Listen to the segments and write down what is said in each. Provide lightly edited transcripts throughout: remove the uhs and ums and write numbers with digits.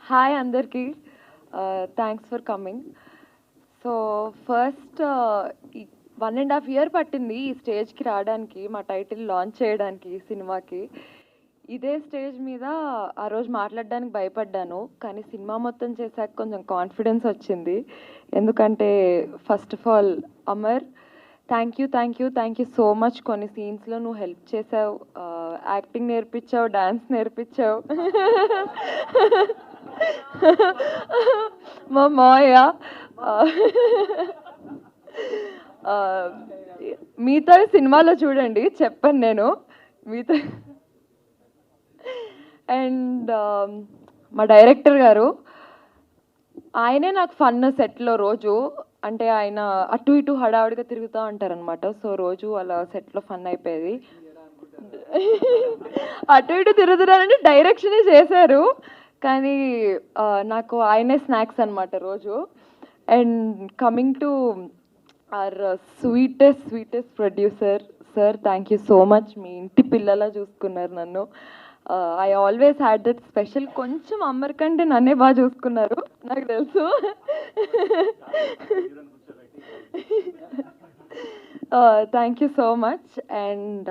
Hi అందరికీ, thanks for coming. So first 1.5 year పట్టింది ఈ స్టేజ్కి రావడానికి, మా టైటిల్ లాంచ్ చేయడానికి ఈ సినిమాకి. ఇదే స్టేజ్ మీద ఆ రోజు మాట్లాడడానికి భయపడ్డాను, కానీ సినిమా మొత్తం చేశాక కొంచెం కాన్ఫిడెన్స్ వచ్చింది. ఎందుకంటే first of all Amar, thank you so much. కొన్ని సీన్స్లో నువ్వు హెల్ప్ చేసావు, యాక్టింగ్ నేర్పించావు, డాన్స్ నేర్పించావు. మా మాయ మీతో సినిమాలో చూడండి, చెప్పాను నేను మీతో. అండ్ మా డైరెక్టర్ గారు, ఆయనే నాకు ఫన్ సెట్లో రోజు. అంటే ఆయన అటు ఇటు హడావుడిగా తిరుగుతూ ఉంటారనమాట. సో రోజు అలా సెట్లో ఫన్ అయిపోయేది. అటు ఇటు తిరుగుతున్నారంటే డైరెక్షనే చేశారు, కానీ నాకు ఆయనే స్నాక్స్ అనమాట రోజు. And coming to our sweetest producer sir, thank you so much. మీ ఇంటి పిల్లలా చూసుకున్నారు నన్ను. I always had that special. కొంచెం అమ్మర్ కంటే నన్నే బాగా చూసుకున్నారు, నాకు తెలుసు. Thank you so much. And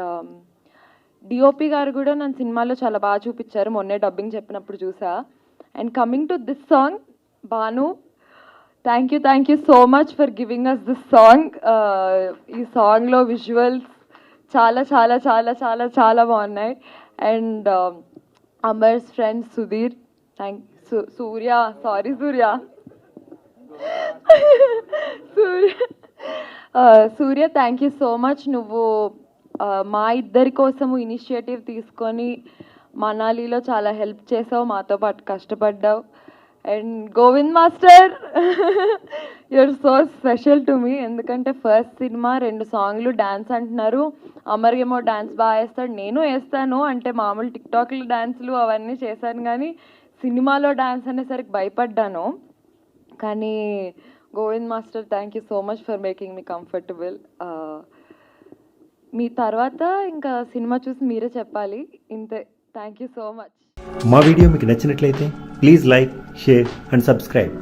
DOP గారు కూడా నన్ను సినిమాలో చాలా బాగా చూపించారు, మొన్నే డబ్బింగ్ చెప్పినప్పుడు చూసా. And coming to this song, Bhanu, thank you so much for giving us this song. ఈ సాంగ్లో విజువల్స్ చాలా చాలా చాలా చాలా చాలా బాగున్నాయి. And Amar's friend Sudheer, Surya, thank you so much. నువ్వు మా ఇద్దరి కోసము ఇనిషియేటివ్ తీసుకొని మనాలిలో చాలా హెల్ప్ చేసావు, మాతో పాటు కష్టపడ్డావు. And Govind master, you're so special to me. ఎందుకంటే ఫస్ట్ సినిమా 2 సాంగ్లు డ్యాన్స్ అంటున్నారు. అమర్ ఏమో డ్యాన్స్ బాగా వేస్తాడు, నేను వేస్తాను. అంటే మామూలు టిక్టాక్లు డ్యాన్స్లు అవన్నీ చేశాను, కానీ సినిమాలో డ్యాన్స్ అనేసరికి భయపడ్డాను. కానీ Govind master, thank you so much for making me comfortable. మీ తర్వాత ఇంకా సినిమా చూసి మీరే చెప్పాలి. ఇంతే, థ్యాంక్ యూ సో మచ్. మా వీడియో మీకు నచ్చినట్లయితే please like, share and subscribe.